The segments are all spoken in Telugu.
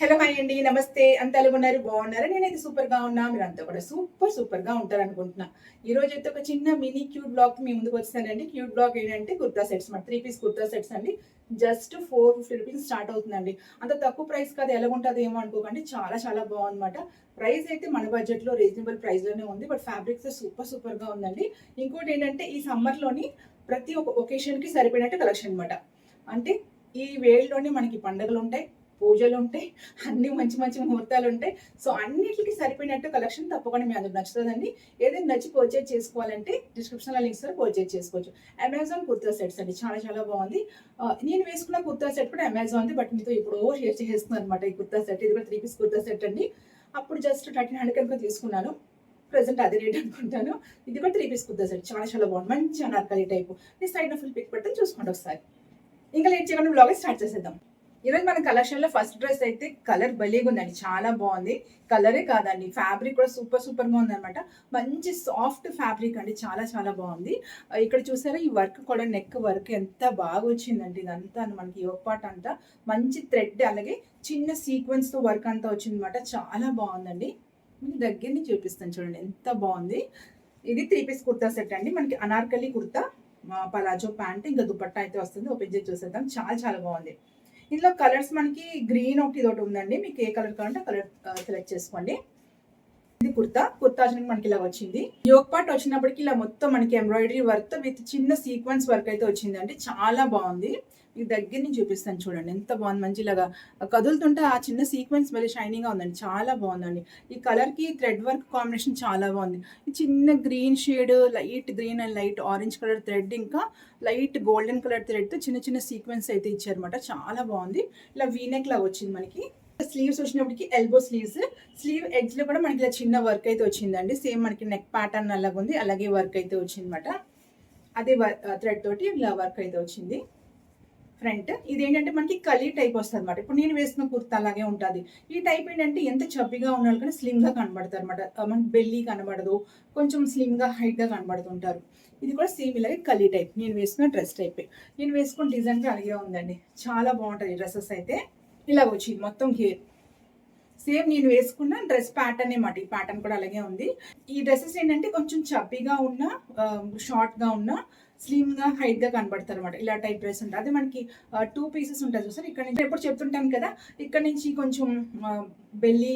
హలో హాయ్ అండి, నమస్తే. అంత ఎలాగున్నారు? బాగున్నారా? నేనైతే సూపర్‌గా ఉన్నా. మీరంతా కూడా సూపర్‌గా ఉంటారనుకుంటున్నా. ఈరోజైతే ఒక చిన్న మినీ క్యూట్ బ్లాగ్‌కి మీ ముందుకు వచ్చేసానండి. క్యూట్ బ్లాగ్ ఏంటంటే కుర్తా సెట్స్ మాట. 3 పీస్ కుర్తా సెట్స్ అండి. జస్ట్ 450 రూపీస్ స్టార్ట్ అవుతుందండి. అంత తక్కువ ప్రైస్ కాదు, ఎలాగుంటదో ఏమో అనుకోకండి. చాలా చాలా బాగుందన్నమాట. ప్రైస్ అయితే మన బడ్జెట్‌లో రీజనబుల్ ప్రైస్‌లోనే ఉంది. బట్ ఫ్యాబ్రిక్స్ సూపర్‌గా ఉందండి. ఇంకోటి ఏంటంటే ఈ సమ్మర్‌లోని ప్రతి ఒక్క ఒకేషన్‌కి సరిపోయినట్టు కలెక్షన్ అన్నమాట. అంటే ఈ వేళలోనే మనకి పండుగలుంటాయి, పూజలుంటాయి, అన్ని మంచి మంచి ముహూర్తాలుంటాయి. సో, అన్నిట్లికి సరిపోయినట్టు కలెక్షన్ తప్పకుండా మీ అందరికి నచ్చుతదండి. ఏదైనా నచ్చి పర్చేజ్ చేసుకోవాలంటే డిస్క్రిప్షన్‌లో లింక్స్ ద్వారా పర్చేజ్ చేసుకోవచ్చు. అమెజాన్ కుర్తా సెట్స్ అండి. చాలా చాలా బాగుంది. నేను వేసుకున్న కుర్తా సెట్ కూడా అమెజాన్‌ది. బట్ మీతో ఎప్పుడో షేర్ చేసేస్తున్నానన్నమాట ఈ కుర్తా సెట్. ఇది కూడా 3 పీస్ కుర్తా సెట్ అండి. అప్పుడు జస్ట్ 1300 ఎంతో తీసుకున్నాను. ప్రెజెంట్ అదే రేట్ అనుకుంటాను. ఇది కూడా 3 పీస్ కుర్తా సెట్. చాలా చాలా బాగుంది. మంచి అనార్కలి టైపు. నేను సైడ్‌లో ఫుల్ పిక్ పెడతాను, చూసుకోండి ఒకసారి. ఇంకా లేట్ చేయకుండా వ్లాగ్ స్టార్ట్ చేసేద్దాం. ఈరోజు మన కలెక్షన్‌లో ఫస్ట్ డ్రెస్ అయితే కలర్ భలేగుందండి. చాలా బాగుంది. కలరే కాదండి, ఫ్యాబ్రిక్ కూడా సూపర్‌గా ఉందన్నమాట. మంచి సాఫ్ట్ ఫ్యాబ్రిక్ అండి. చాలా చాలా బాగుంది. ఇక్కడ చూసారా ఈ వర్క్ కూడా, నెక్ వర్క్ ఎంత బాగా వచ్చిందండి. ఇదంతా మనకి యోగ్ పార్ట్ అంతా మంచి థ్రెడ్, అలాగే చిన్న సీక్వెన్స్‌తో వర్క్ అంతా వచ్చిందన్నమాట. చాలా బాగుందండి. మీకు దగ్గర నుంచి చూపిస్తాను చూడండి ఎంత బాగుంది. ఇది 3 పీస్ కుర్తా సెట్ అండి. మనకి అనార్కలి కుర్తా, పలాజో ప్యాంట్, ఇంకా దుపట్టా అయితే వస్తుంది. ఓపెన్ చేసి చూసేద్దాం. చాలా చాలా బాగుంది. ఇందులో కలర్స్ మనకి గ్రీన్ ఒకటి ఉందండి. మీకు ఏ కలర్ కావాలంటే ఆ కలర్ సెలెక్ట్ చేసుకోండి. ఇది కుర్తా వచ్చడానికి మనకి ఇలా వచ్చింది. యోగ్ పార్ట్ వచ్చినప్పటికి ఇలా మొత్తం మనకి ఎంబ్రాయిడరీ వర్క్ విత్ చిన్న సీక్వెన్స్ వర్క్ అయితే వచ్చిందండి. చాలా బాగుంది. మీకు దగ్గర నుంచి చూపిస్తాను చూడండి ఎంత బాగుంది. మంచి ఇలాగా కదులుతుంటే ఆ చిన్న సీక్వెన్స్ మళ్ళీ షైనింగ్ గా ఉందండి. చాలా బాగుందండి. ఈ కలర్ కి థ్రెడ్ వర్క్ కాంబినేషన్ చాలా బాగుంది. ఈ చిన్న green shade, light green and light orange colour thread, ఇంకా లైట్ గోల్డెన్ కలర్ థ్రెడ్ తో చిన్న చిన్న సీక్వెన్స్ అయితే ఇచ్చారన్నమాట. చాలా బాగుంది. ఇలా వీనెక్ లాగా వచ్చింది మనకి. స్లీవ్స్ వచ్చినప్పటికి ఎల్బో స్లీవ్స్. స్లీవ్ ఎడ్జ్ లో కూడా మనకి ఇలా చిన్న వర్క్ అయితే వచ్చిందండి. సేమ్ మనకి నెక్ ప్యాటర్న్ అలాగ ఉంది, అలాగే వర్క్ అయితే వచ్చిందన్నమాట. అదే థ్రెడ్ తోటి ఇలా వర్క్ అయితే వచ్చింది. ఫ్రంట్ ఇది ఏంటంటే మనకి కలీ టైప్ వస్తుంది అనమాట. ఇప్పుడు నేను వేసుకున్న కుర్తా అలాగే ఉంటుంది. ఈ టైప్ ఏంటంటే ఎంత చబ్బిగా ఉన్న కానీ స్లిమ్ గా కనబడతారు అనమాట. మనకి బెల్లీ కనబడదు, కొంచెం స్లిమ్ గా హైట్ గా కనబడుతుంటారు. ఇది కూడా సేమ్ ఇలాగే కలీ టైప్. నేను వేసుకున్న డ్రెస్ టైప్. నేను వేసుకున్న డిజైన్ కూడా అలాగే ఉందండి. చాలా బాగుంటుంది డ్రెస్సెస్ అయితే. ఇలా వచ్చింది మొత్తం హెయిర్. సేమ్ నేను వేసుకున్న డ్రెస్ ప్యాటర్న్ మాట. ఈ ప్యాటర్న్ కూడా అలాగే ఉంది. ఈ డ్రెస్సెస్ ఏంటంటే కొంచెం చబ్బీగా ఉన్న, షార్ట్ గా ఉన్న, స్లిమ్ గా హైట్ గా కనబడతారు అనమాట. ఇలా టైప్ డ్రెస్ ఉంటుంది. అదే మనకి 2 పీసెస్ ఉంటుంది చూసారు. ఇక్కడ నుంచి ఎప్పుడు చెప్తుంటాను కదా, ఇక్కడ నుంచి కొంచెం బెల్లి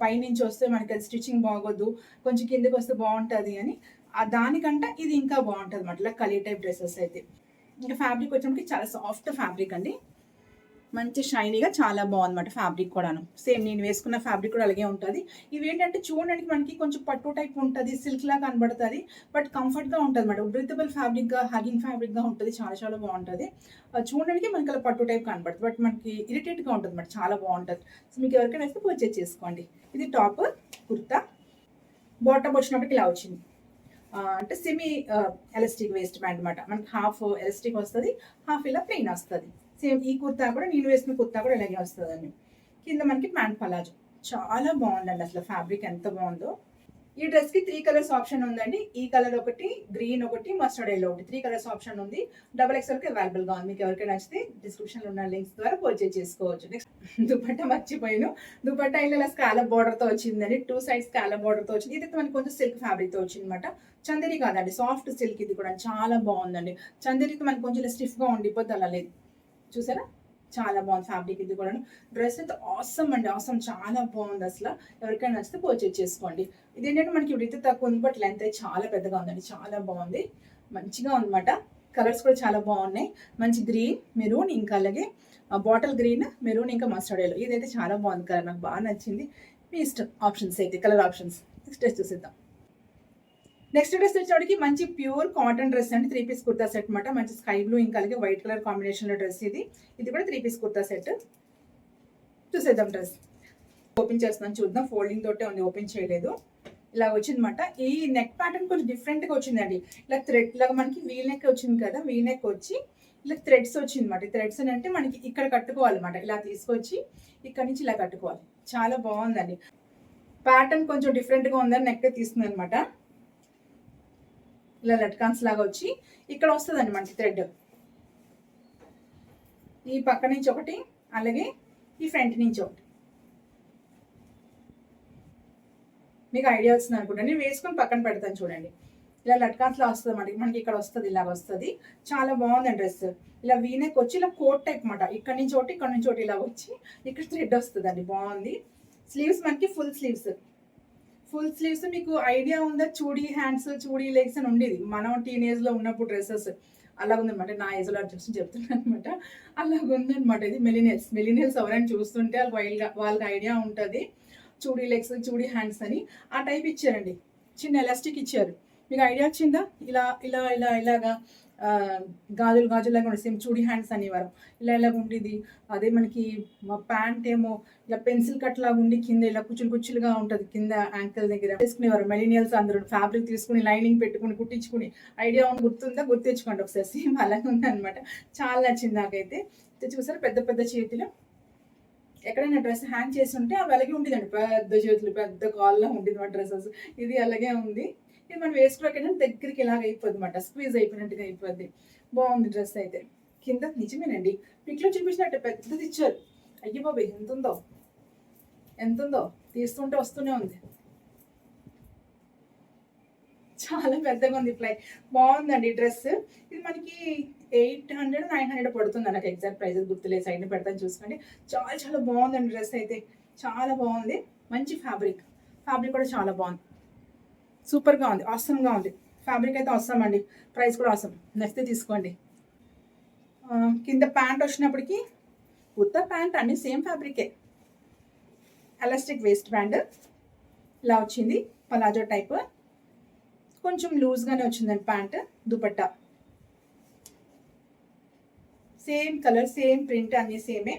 పై నుంచి వస్తే మనకి అది స్టిచ్చింగ్ బాగోదు, కొంచెం కిందకి వస్తే బాగుంటుంది అని. దానికంటే ఇది ఇంకా బాగుంటుంది అనమాట. ఇలా కలీ టైప్ డ్రెస్సెస్ అయితే. ఇంకా ఫ్యాబ్రిక్ వచ్చినప్పటికి చాలా సాఫ్ట్ ఫ్యాబ్రిక్ అండి. మంచి షైనీగా చాలా బాగుందన్నమాట ఫ్యాబ్రిక్ కూడాను. సేమ్ నేను వేసుకున్న ఫ్యాబ్రిక్ కూడా అలాగే ఉంటుంది. ఇవి ఏంటంటే చూడడానికి మనకి కొంచెం పట్టు టైప్ ఉంటుంది, సిల్క్ లా కనబడుతుంది. బట్ కంఫర్ట్గా ఉంటుంది అనమాట. బ్రీతబుల్ ఫ్యాబ్రిక్గా, హగింగ్ ఫ్యాబ్రిక్గా ఉంటుంది. చాలా చాలా బాగుంటుంది. చూడడానికి మనకి అలా పట్టు టైప్ కనబడుతుంది, బట్ మనకి ఇరిటేట్గా ఉంటుంది అనమాట. చాలా బాగుంటుంది. సో మీకు ఎవరికైనా అయితే పర్చేజ్ చేసుకోండి. ఇది టాప్ కుర్తా. బాటమ్ వచ్చినప్పటికి ఇలా వచ్చింది. అంటే సెమీ ఎలాస్టిక్ వేస్ట్ బ్యాండ్ అనమాట. మనకి హాఫ్ ఎలాస్టిక్ వస్తుంది, హాఫ్ ఇలా ప్లెయిన్ వస్తుంది. సేమ్ ఈ కుర్తా కూడా, నేను వేసిన కుర్తా కూడా ఇలాగే వస్తుందండి. కింద మనకి ప్యాంట్ పలాజో. చాలా బాగుందండి. అసలు ఫ్యాబ్రిక్ ఎంత బాగుందో. ఈ డ్రెస్ కి 3 కలర్స్ ఆప్షన్ ఉందండి. ఈ కలర్ ఒకటి, గ్రీన్ ఒకటి, మస్టర్డ్ ఎల్లో ఒకటి. 3 కలర్స్ ఆప్షన్ ఉంది. XXL కి అవైలబుల్ గా ఉంది. మీకు ఎవరికైనా నచ్చితే డిస్క్రిప్షన్ లో ఉన్న లింక్స్ ద్వారా పర్చేజ్ చేసుకోవచ్చు. నెక్స్ట్ దుపట్టా మర్చిపోయాను. దుపట్టా ఇలా స్కాలప్ బార్డర్ తో వచ్చిందండి. 2 సైడ్స్ స్కాలప్ బార్డర్ తో వచ్చింది. ఇది మనకి కొంచెం సిల్క్ ఫ్యాబ్రిక్ తో వచ్చింది అనమాట. చందేరి కాదండి, సాఫ్ట్ సిల్క్. ఇది కూడా చాలా బాగుందండి. చందేరికి మనకి కొంచెం స్టిఫ్ గా ఉండిపోతే అలా లేదు. చూసారా చాలా బాగుంది ఫ్యాబ్రిక్. ఇది కూడా డ్రెస్ అయితే ఆసమ్ అండి, ఆసమ్. చాలా బాగుంది అసలు. ఎవరికైనా నచ్చితే పర్చేజ్ చేసుకోండి. ఇదేంటంటే మనకి విడత తక్కువ ఉంది, బట్ లెంత్ అయితే చాలా పెద్దగా ఉందండి. చాలా బాగుంది, మంచిగా ఉందన్నమాట. కలర్స్ కూడా చాలా బాగున్నాయి. మంచి గ్రీన్, మెరూన్, ఇంకా అలాగే బాటిల్ గ్రీన్, మెరూన్, ఇంకా మస్టర్డ్ ఎల్లో. ఇదైతే చాలా బాగుంది కలర్, నాకు బాగా నచ్చింది. మీ ఇష్టం ఆప్షన్స్ అయితే, కలర్ ఆప్షన్స్. నెక్స్ట్ డ్రెస్ చూసేద్దాం. నెక్స్ట్ డ్రెస్ వచ్చేటికి మంచి ప్యూర్ కాటన్ డ్రెస్ అండి. 3 పీస్ కుర్తా సెట్ అనమాట. మంచి స్కై బ్లూ, ఇంకా అలాగే వైట్ కలర్ కాంబినేషన్ లో డ్రెస్ ఇది. ఇది కూడా 3 పీస్ కుర్తా సెట్. చూసేద్దాం డ్రెస్. ఓపెన్ చేస్తున్నాను, చూద్దాం. ఫోల్డింగ్ తోటే ఉంది, ఓపెన్ చేయలేదు. ఇలా వచ్చిందన్నమాట. ఈ నెక్ ప్యాటర్న్ కొంచెం డిఫరెంట్ గా వచ్చిందండి. ఇలా థ్రెడ్ లాగా మనకి వీల్ నెక్ వచ్చింది కదా, వీల్ నెక్ వచ్చి ఇలా థ్రెడ్స్ వచ్చిందన్నమాట. థ్రెడ్స్ అంటే మనకి ఇక్కడ కట్టుకోవాలన్నమాట. ఇలా తీసుకొచ్చి ఇక్కడ నుంచి ఇలా కట్టుకోవాలి. చాలా బాగుందండి. ప్యాటర్న్ కొంచెం డిఫరెంట్ గా ఉందని నెక్ తీస్తుంది అనమాట. ఇలా లట్కాన్స్ లాగా వచ్చి ఇక్కడ వస్తుందండి మనకి థ్రెడ్. ఈ పక్క నుంచి ఒకటి, అలాగే ఈ ఫ్రంట్ నుంచి ఒకటి. మీకు ఐడియా వచ్చింది అనుకుంటా. నేను వేసుకొని పక్కన పెడతాను చూడండి. ఇలా లట్కాన్స్లో వస్తుంది మనకి ఇక్కడ వస్తుంది, ఇలాగ వస్తుంది. చాలా బాగుంది డ్రెస్. ఇలా వీనెక్ వచ్చి ఇలా కోట్ టైప్ మాట, ఇక్కడ నుంచి ఒకటి ఇక్కడ నుంచి ఒకటి ఇలా వచ్చి ఇక్కడ థ్రెడ్ వస్తుందండి. బాగుంది. స్లీవ్స్ మనకి ఫుల్ స్లీవ్స్ మీకు ఐడియా ఉందా? చూడీ హ్యాండ్స్, చూడీ లెగ్స్ అని ఉండేది మనం టీనేజ్లో ఉన్నప్పుడు డ్రెస్సెస్. అలా ఉందన్నమాట. నా ఏజ్లో చూసి చెప్తున్నాను అనమాట. అలాగ ఉందన్నమాట. ఇది మెలీనియల్స్ ఎవరైనా చూస్తుంటే వాళ్ళకి ఐడియా ఉంటుంది. చూడీ లెగ్స్, చూడీ హ్యాండ్స్ అని ఆ టైప్ ఇచ్చారండి. చిన్న ఎలాస్టిక్ ఇచ్చారు. మీకు ఐడియా వచ్చిందా? ఇలాగా గాజులాగా ఉండే సేమ్ చూడీ హ్యాండ్స్ అనేవారు. ఇలాగ ఉండేది. అదే మనకి ప్యాంట్ ఏమో ఇలా పెన్సిల్ కట్ లాగా ఉండి కింద ఇలా కుచ్చులుగా ఉంటుంది కింద యాంకిల్ దగ్గర వేసుకునేవారు మెలీనియల్స్ అందరూ. ఫ్యాబ్రిక్ తీసుకుని లైనింగ్ పెట్టుకుని కుట్టించుకుని ఐడియా గుర్తుందా? గుర్తించుకోండి ఒకసారి. సేమ్ అలాగే ఉందన్నమాట. చాలా నచ్చింది నాకైతే. చూసారా పెద్ద పెద్ద చేతులు. ఎక్కడైనా డ్రెస్ హ్యాంగ్ చేసి ఉంటే అవి అలాగే ఉండేదండి. పెద్ద చేతులు, పెద్ద కాల్లో ఉండేది మా డ్రెస్సెస్. ఇది అలాగే ఉంది. ఇది మనం వేసుకోకైనా దగ్గరికి ఇలాగ అయిపోద్ది అనమాట. స్క్వీజ్ అయిపోయినట్టుగా అయిపోద్ది. బాగుంది డ్రెస్ అయితే. కింద నిజమేనండి పిక్లో చూపించినట్టు పెద్దది ఇచ్చారు. అయ్యి బాబు ఎంత ఉందో తీస్తుంటే వస్తూనే ఉంది. చాలా పెద్దగా ఉంది. బాగుందండి డ్రెస్. ఇది మనకి 800 900 పడుతుంది. నాకు ఎగ్జాక్ట్ ప్రైజెస్ గుర్తులేదు. సైడ్ని పెడతాను చూసుకోండి. చాలా చాలా బాగుందండి డ్రెస్ అయితే. చాలా బాగుంది. మంచి ఫ్యాబ్రిక్ కూడా చాలా బాగుంది. సూపర్గా ఉంది. ఆసమ్గా ఉంది. ఫ్యాబ్రిక్ అయితే అవసరం అండి. ప్రైస్ కూడా అవసరం. నచ్చితే తీసుకోండి. కింద ప్యాంట్ వచ్చినప్పటికి కుర్తా ప్యాంట్ అన్ని సేమ్ ఫ్యాబ్రికే. ఎలాస్టిక్ వేస్ట్ బ్యాండ్ ఇలా వచ్చింది. పలాజో టైప్ కొంచెం లూజ్గానే వచ్చిందండి pant. Dupatta same colour, same print, అన్ని సేమే.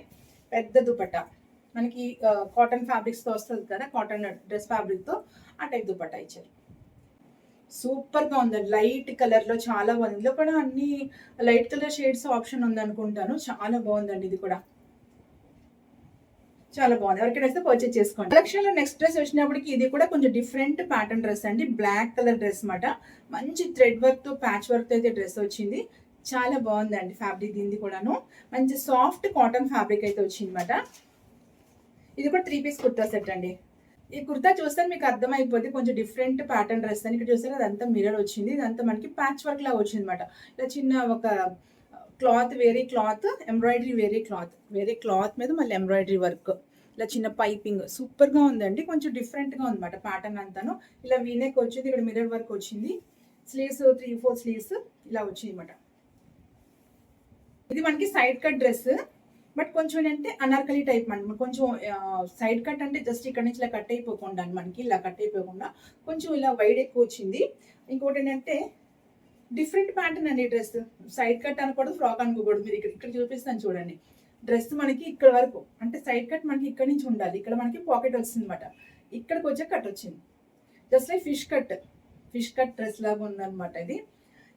పెద్ద దుపట్టా మనకి కాటన్ ఫ్యాబ్రిక్స్తో వస్తుంది కదా, కాటన్ డ్రెస్ ఫ్యాబ్రిక్తో ఆ టైప్ దుపట్టా ఇచ్చారు. సూపర్గా ఉందండి. లైట్ కలర్లో చాలా బాగుంది. ఇందులో కూడా అన్ని లైట్ కలర్ షేడ్స్ ఆప్షన్ ఉందనుకుంటాను. చాలా బాగుందండి. ఇది కూడా చాలా బాగుంది. ఎవరికైనా వస్తే పర్చేజ్ చేసుకోండి. కలెక్షన్లో నెక్స్ట్ డ్రెస్ వచ్చినప్పటికి ఇది కూడా కొంచెం డిఫరెంట్ ప్యాటర్న్ డ్రెస్ అండి. బ్లాక్ కలర్ డ్రెస్ అనమాట. మంచి థ్రెడ్ వర్క్తో, ప్యాచ్ వర్క్తో అయితే డ్రెస్ వచ్చింది. చాలా బాగుందండి ఫ్యాబ్రిక్. దీనిది కూడాను మంచి సాఫ్ట్ కాటన్ ఫ్యాబ్రిక్ అయితే వచ్చింది అనమాట. ఇది కూడా 3 పీస్ కుర్తా సెట్ అండి. ఈ కుర్తా చూస్తే మీకు అర్థమైపోద్ది కొంచెం డిఫరెంట్ ప్యాటర్న్ డ్రెస్ అని. ఇక్కడ చూస్తే అదంతా మిర్రర్ వచ్చింది. ఇదంతా మనకి ప్యాచ్ వర్క్ లాగా వచ్చింది అనమాట. ఇలా చిన్న ఒక క్లాత్, వేరే క్లాత్, ఎంబ్రాయిడరీ వేరే క్లాత్ మీద మళ్ళీ ఎంబ్రాయిడరీ వర్క్, ఇలా చిన్న పైపింగ్. సూపర్గా ఉందండి. కొంచెం డిఫరెంట్గా ఉందన్నమాట ప్యాటర్న్ అంతాను. ఇలా వీనెక్ వచ్చింది. ఇక్కడ మిర్రర్ వర్క్ వచ్చింది. స్లీవ్స్ 3-4 స్లీవ్స్ ఇలా వచ్చింది అనమాట. ఇది మనకి సైడ్ కట్ డ్రెస్. బట్ కొంచెం ఏంటంటే అనార్కలి టైప్ అనమాట. కొంచెం సైడ్ కట్ అంటే జస్ట్ ఇక్కడ నుంచి ఇలా కట్ అయిపోకుండా మనకి ఇలా కట్ అయిపోకుండా కొంచెం ఇలా వైడ్ ఎక్కువ వచ్చింది. ఇంకోటి ఏంటంటే డిఫరెంట్ ప్యాటర్న్ అండి డ్రెస్. సైడ్ కట్ అనకూడదు, ఫ్రాక్ అనుకోకూడదు. మీరు ఇక్కడ చూపిస్తాను చూడండి. డ్రెస్ మనకి ఇక్కడ వరకు అంటే సైడ్ కట్ మనకి ఇక్కడ నుంచి ఉండాలి. ఇక్కడ మనకి పాకెట్ వచ్చింది అనమాట. ఇక్కడికి వచ్చే కట్ వచ్చింది. Just like fish cut dress లాగా ఉందన్నమాట ఇది.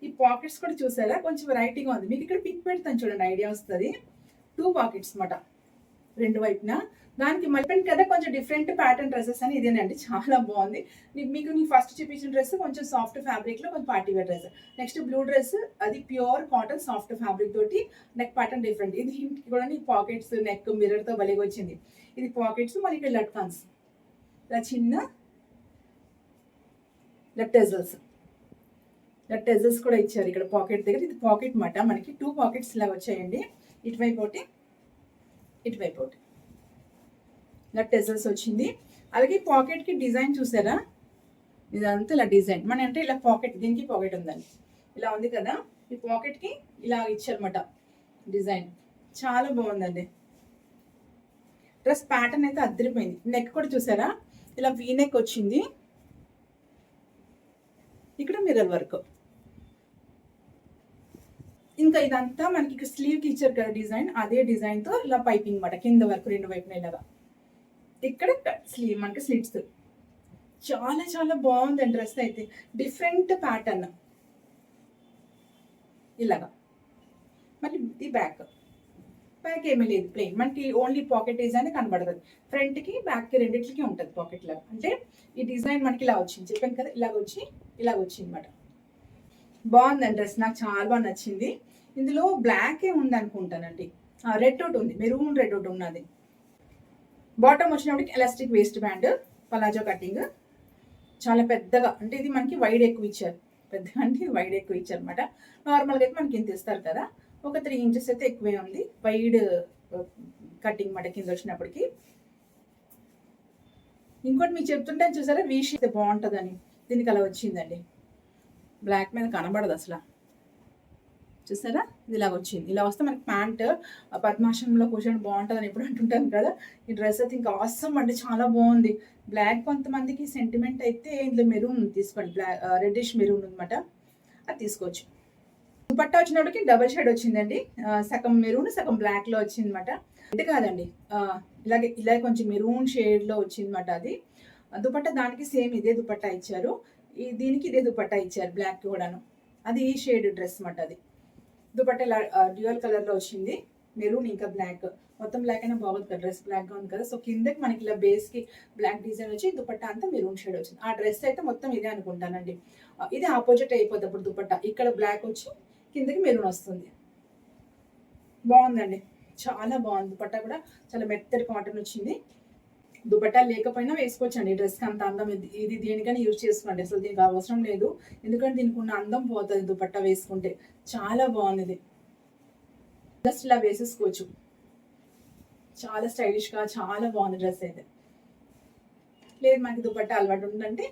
ఈ పాకెట్స్ కూడా చూసారా కొంచెం వెరైటీగా ఉంది. మీకు ఇక్కడ పిక్ పెడతాను చూడండి, ఐడియా వస్తుంది. 2 పాకెట్స్ అనమాట రెండు వైపున. దానికి మళ్ళీ కదా కొంచెం డిఫరెంట్ ప్యాటర్న్ డ్రెస్సెస్ అని ఇదేనండి. చాలా బాగుంది. మీకు నీ ఫస్ట్ చూపించిన డ్రెస్ కొంచెం సాఫ్ట్ ఫ్యాబ్రిక్లో కొంచెం party wear dress. Next blue dress, అది ప్యూర్ కాటన్ సాఫ్ట్ ఫ్యాబ్రిక్ తోటి నెక్ ప్యాటర్న్ డిఫరెంట్. ఇది కూడా నీ పాకెట్స్, నెక్ మిర్రర్తో భలేగా వచ్చింది. ఇది పాకెట్స్, మళ్ళీ ఇక్కడ లట్కాన్స్, ఇలా చిన్న టెజల్స్ కూడా ఇచ్చారు ఇక్కడ పాకెట్ దగ్గర. ఇది పాకెట్ మాట. మనకి 2 పాకెట్స్ ఇలా వచ్చాయండి. ఇటువైపు ఒకటి, ఇటువైపు ఒకటి, ఇలా టెజల్స్ వచ్చింది. అలాగే పాకెట్కి డిజైన్ చూసారా, ఇదంతా ఇలా డిజైన్. మన అంటే ఇలా పాకెట్, దీనికి పాకెట్ ఉందండి, ఇలా ఉంది కదా. ఈ పాకెట్కి ఇలా ఇచ్చారన్నమాట డిజైన్. చాలా బాగుందండి డ్రెస్. ప్యాటర్న్ అయితే అద్దరిపోయింది. నెక్ కూడా చూసారా, ఇలా వీ నెక్ వచ్చింది. ఇక్కడ మిర్రర్ వర్క్. ఇంకా ఇదంతా మనకి ఇక్కడ స్లీవ్కి ఇచ్చారు కదా డిజైన్, అదే డిజైన్తో ఇలా పైపింగ్ మాట కింద వరకు రెండు వైపున ఇలాగా. ఇక్కడ స్లీవ్ మనకి స్లిట్స్. చాలా చాలా బాగుంది డ్రెస్ అయితే. డిఫరెంట్ ప్యాటర్న్ ఇలాగా. మళ్ళీ ఈ బ్యాక్ ఏమీ లేదు, ప్లెయిన్. మనకి ఓన్లీ పాకెట్ డిజైన్ కనబడుతుంది. ఫ్రంట్కి బ్యాక్కి రెండింటికి ఉంటుంది పాకెట్ లాగా. అంటే ఈ డిజైన్ మనకి ఇలా వచ్చింది, చెప్పాను కదా, ఇలాగ వచ్చింది అనమాట. బాగుందండి డ్రెస్. నాకు చాలా బాగా నచ్చింది. ఇందులో బ్లాకే ఉంది అనుకుంటానండి. రెడ్ ఒకటి ఉంది, మెరూన్ రెడ్ ఒకటి ఉన్నది. బాటమ్ వచ్చినప్పటికి elastic waste band, palazzo cutting. చాలా పెద్దగా, అంటే ఇది మనకి వైడ్ ఎక్కువ ఇచ్చారు. పెద్దగా అంటే వైడ్ ఎక్కువ ఇచ్చారు అనమాట. నార్మల్గా అయితే మనకి ఇంత ఇస్తారు కదా, ఒక 3 ఇంచెస్ అయితే ఎక్కువే ఉంది వైడ్ కటింగ్ మాట కింద వచ్చినప్పటికి. ఇంకోటి మీకు చెప్తుంటే చూసారా, వీ షేప్ బాగుంటుందని, దీనికి అలా వచ్చిందండి. బ్లాక్ మీద కనబడదు అసలు, చూసారా ఇది ఇలా వచ్చింది. ఇలా వస్తే మనకి ప్యాంట్ పద్మాసనంలో కూర్చొని బాగుంటుందని ఎప్పుడు అంటుంటాను కదా. ఈ డ్రెస్ అయితే ఇంకా అవసరం అంటే చాలా బాగుంది. బ్లాక్ కొంతమందికి సెంటిమెంట్ అయితే ఇందులో మెరూన్ తీసుకోండి, బ్లాక్ రెడ్డిష్ మెరూన్ అనమాట, అది తీసుకోవచ్చు. దుపట్టా వచ్చినప్పటికి డబల్ షేడ్ వచ్చిందండి, సగం మెరూన్ సగం బ్లాక్లో వచ్చింది అనమాట. అంటే కాదండి, ఇలా కొంచెం మెరూన్ షేడ్లో వచ్చింది అనమాట. అది దుపట్టా దానికి సేమ్ ఇదే దుపట్టా ఇచ్చారు, దీనికి ఇదే దుపట్టా ఇచ్చారు బ్లాక్ కూడాను. అది ఈ షేడ్ డ్రెస్ అనమాట. అది దుపట్టా ఇలా డ్యూయల్ కలర్లో వచ్చింది, మెరూన్ ఇంకా బ్లాక్. మొత్తం బ్లాక్ అయినా బాగుంది కదా, డ్రెస్ బ్లాక్గా ఉంది కదా. సో కిందకి మనకి ఇలా బేస్కి బ్లాక్ డిజైన్ వచ్చి దుపట్టా అంతా మెరూన్ షేడ్ వచ్చింది. ఆ డ్రెస్ అయితే మొత్తం ఇదే అనుకుంటానండి. ఇది ఆపోజిట్ అయిపోతుంది అప్పుడు దుపట్టా, ఇక్కడ బ్లాక్ వచ్చి కిందకి మెరూన్ వస్తుంది. బాగుందండి, చాలా బాగుంది. దుపట్టా కూడా చాలా మెత్తటి కాటన్ వచ్చింది. దుపట్టా లేకపోయినా వేసుకోవచ్చు అండి, డ్రెస్కి అంత అందం. ఇది దేనికైనా యూజ్ చేసుకోండి, అసలు దీనికి అవసరం లేదు, ఎందుకంటే దీనికి ఉన్న అందం పోతుంది దుపట్టా వేసుకుంటే. చాలా బాగుంది, జస్ట్ ఇలా వేసేసుకోవచ్చు. చాలా స్టైలిష్గా చాలా బాగుంది డ్రెస్ అయితే. లేదు మనకి దుపట్టా అలవాటు ఉందంటే,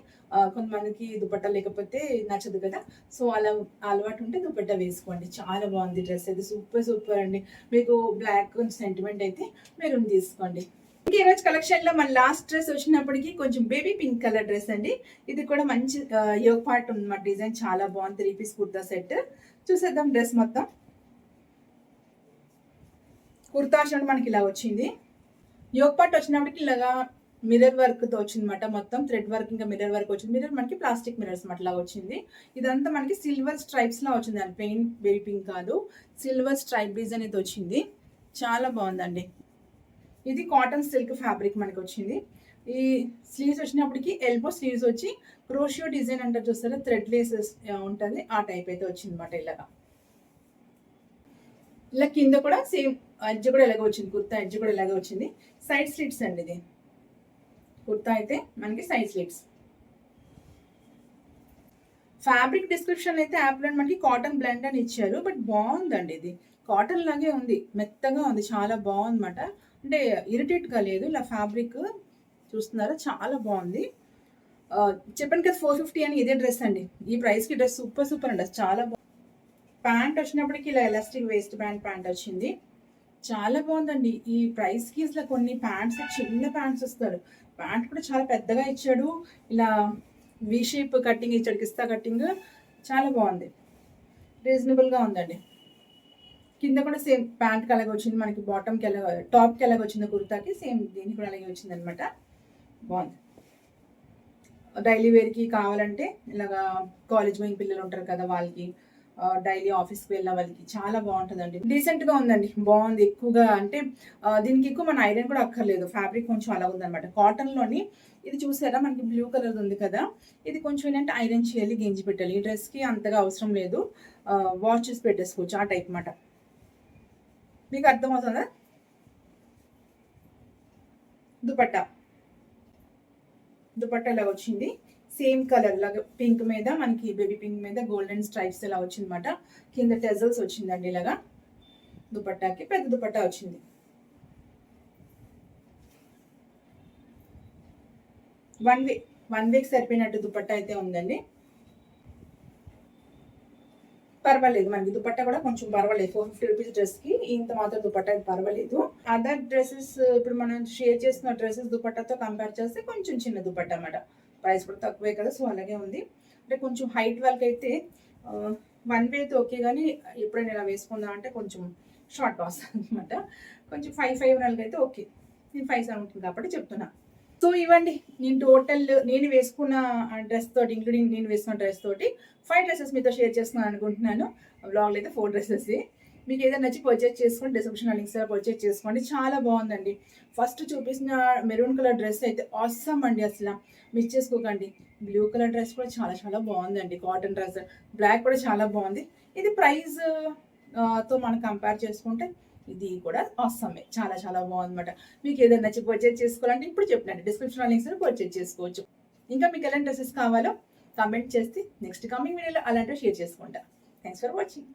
కొంతమందికి దుపట్టా లేకపోతే నచ్చదు కదా, సో అలా అలవాటు ఉంటే దుపట్టా వేసుకోండి. చాలా బాగుంది డ్రెస్ అయితే, సూపర్ సూపర్ అండి. మీకు బ్లాక్ కొంచెం సెంటిమెంట్ అయితే మెరూన్ తీసుకోండి. ఇంకా ఈరోజు కలెక్షన్లో మన లాస్ట్ డ్రెస్ వచ్చినప్పటికి కొంచెం బేబీ పింక్ కలర్ డ్రెస్ అండి. ఇది కూడా మంచి యోగ్ పార్ట్ ఉందన్నమాట, డిజైన్ చాలా బాగుంది. 3 పీస్ కుర్తా సెట్ చూసేద్దాం. డ్రెస్ మొత్తం కుర్తా షర్ట్ మనకి ఇలా వచ్చింది. యోగ్ పార్ట్ వచ్చినప్పటికి ఇలాగా మిర్రర్ వర్క్తో వచ్చిందన్నమాట, మొత్తం థ్రెడ్ వర్క్ ఇంకా మిర్రర్ వర్క్ వచ్చింది. మిర్రర్ మనకి ప్లాస్టిక్ మిర్రర్స్ అట్లా వచ్చింది. ఇదంతా మనకి సిల్వర్ స్ట్రైప్స్లో వచ్చింది, అని ప్లెయిన్ బేబీ పింక్ కాదు, సిల్వర్ స్ట్రైప్ డిజైన్ అయితే వచ్చింది. చాలా బాగుందండి. ఇది కాటన్ సిల్క్ ఫ్యాబ్రిక్ మనకి వచ్చింది. ఈ స్లీవ్స్ వచ్చినప్పటికి ఎల్బో స్లీవ్స్ వచ్చి క్రోషియో డిజైన్ అంటారు చూస్తారా, థ్రెడ్ లేసెస్ ఉంటుంది, ఆ టైప్ అయితే వచ్చింది అనమాట. ఇలాగా ఇలా కింద కూడా సేమ్ ఎడ్జ్ కూడా ఇలాగే వచ్చింది, కుర్తా ఎడ్జ్ కూడా ఇలాగే వచ్చింది. సైడ్ స్లిట్స్ అండి, ఇది కుర్తా అయితే మనకి సైడ్ స్లిట్స్. ఫ్యాబ్రిక్ డిస్క్రిప్షన్ అయితే యాప్లో మనకి కాటన్ బ్లెండ్ అని ఇచ్చారు, బట్ బాగుందండి. ఇది కాటన్ లాగే ఉంది, మెత్తగా ఉంది, చాలా బాగుందన్నమాట. అంటే ఇరిటేట్గా లేదు. ఇలా ఫ్యాబ్రిక్ చూస్తున్నారా, చాలా బాగుంది. చెప్పాను కదా 450 అని, ఇదే డ్రెస్ అండి. ఈ ప్రైస్కి డ్రెస్ సూపర్ సూపర్ అండి, చాలా బాగుంది. ప్యాంట్ వచ్చినప్పటికి ఇలా ఎలాస్టిక్ వేస్ట్ ప్యాంట్ వచ్చింది, చాలా బాగుందండి. ఈ ప్రైస్కి అసలు కొన్ని ప్యాంట్స్ చిన్న ప్యాంట్స్ వస్తారు, ప్యాంట్ కూడా చాలా పెద్దగా ఇచ్చాడు. ఇలా వి షేప్ కటింగ్ ఇచ్చాడు, కిస్తా కటింగ్, చాలా బాగుంది, రీజనబుల్గా ఉందండి. కింద కూడా సేమ్ ప్యాంట్కి అలాగే వచ్చింది, మనకి బాటమ్కి ఎలా టాప్కి ఎలాగ వచ్చింది కుర్తాకి, సేమ్ దీనికి కూడా అలాగే వచ్చింది అనమాట. బాగుంది. డైలీ వేర్కి కావాలంటే ఇలాగా కాలేజ్ గోయింగ్ పిల్లలు ఉంటారు కదా, వాళ్ళకి డైలీ ఆఫీస్కి వెళ్ళిన వాళ్ళకి చాలా బాగుంటుందండి. డీసెంట్గా ఉందండి, బాగుంది. ఎక్కువగా అంటే దీనికి ఎక్కువ మన ఐరన్ కూడా అక్కర్లేదు, ఫ్యాబ్రిక్ కొంచెం అలా ఉందన్నమాట. కాటన్లోని ఇది చూసారా, మనకి బ్లూ కలర్ ఉంది కదా, ఇది కొంచెం ఏంటంటే ఐరన్ చేయాలి, గెంజి పెట్టాలి. ఈ డ్రెస్కి అంతగా అవసరం లేదు, వాష్ చేసి పెట్టేసుకోవచ్చు, ఆ టైప్ అన్నమాట. మీకు అర్థమవుతుందా? దుపట్టా ఇలా వచ్చింది, సేమ్ కలర్ లాగా పింక్ మీద మనకి బేబీ పింక్ మీద గోల్డెన్ స్ట్రైప్స్ ఇలా వచ్చింది అనమాట. కింద టెజల్స్ వచ్చిందండి, ఇలాగా దుపట్టాకి పెద్ద దుపట్టా వచ్చింది. వన్ వీక్ సరిపోయినట్టు దుపట్టా అయితే ఉందండి. పర్వాలేదు, మనకి దుపట్టా కూడా కొంచెం పర్వాలేదు. 450 రూపీస్ డ్రెస్కి ఇంత మాత్రం దుపట్టా పర్వాలేదు. అదర్ డ్రెస్సెస్ ఇప్పుడు మనం షేర్ చేస్తున్న డ్రెస్సెస్ దుపట్టాతో కంపేర్ చేస్తే కొంచెం చిన్న దుపట్టా అన్నమాట. ప్రైస్ కూడా తక్కువే కదా, సో అలాగే ఉంది. అంటే కొంచెం హైట్ వాళ్ళకి అయితే వన్ వే అయితే ఓకే, కానీ ఎప్పుడైనా ఇలా వేసుకుందాం అంటే కొంచెం షార్ట్ వస్తుంది అనమాట. కొంచెం 5'5" వాళ్ళకి అయితే ఓకే. నేను 5'7" ఉంటుంది కాబట్టి చెప్తున్నా. సో ఇవ్వండి, నేను టోటల్ నేను వేసుకున్న డ్రెస్ తోటి, ఇంక్లూడింగ్ నేను వేసుకున్న డ్రెస్ తోటి 5 డ్రెస్సెస్ మీతో షేర్ చేసుకున్నాను అనుకుంటున్నాను. బ్లాగ్లో అయితే 4 డ్రెస్సెస్. మీకు ఏదైనా నచ్చి పర్చేజ్ చేసుకోండి, డిస్క్రిప్షన్ లింక్స్ పర్చేజ్ చేసుకోండి. చాలా బాగుందండి. ఫస్ట్ చూపించిన మెరూన్ కలర్ డ్రెస్ అయితే ఆసమ్ అండి, అసలు మిస్ చేసుకోకండి. బ్లూ కలర్ డ్రెస్ కూడా చాలా చాలా బాగుందండి, కాటన్ డ్రెస్. బ్లాక్ కూడా చాలా బాగుంది. ఇది ప్రైస్ తో మనం కంపేర్ చేసుకుంటే ఇది కూడా ఆసమే, చాలా చాలా బాగుందన్నమాట. మీకు ఏదైనా నచ్చి పర్చేజ్ చేసుకోవాలంటే ఇప్పుడు చెప్పినట్టు డిస్క్రిప్షన్ లింక్స్ పర్చేజ్ చేసుకోవచ్చు. ఇంకా మీకు ఎలాంటి డ్రెస్సెస్ కావాలో కామెంట్ చేస్తే నెక్స్ట్ కమింగ్ వీడియోలో అలాంటివి షేర్ చేసుకుంటా. Thanks for watching.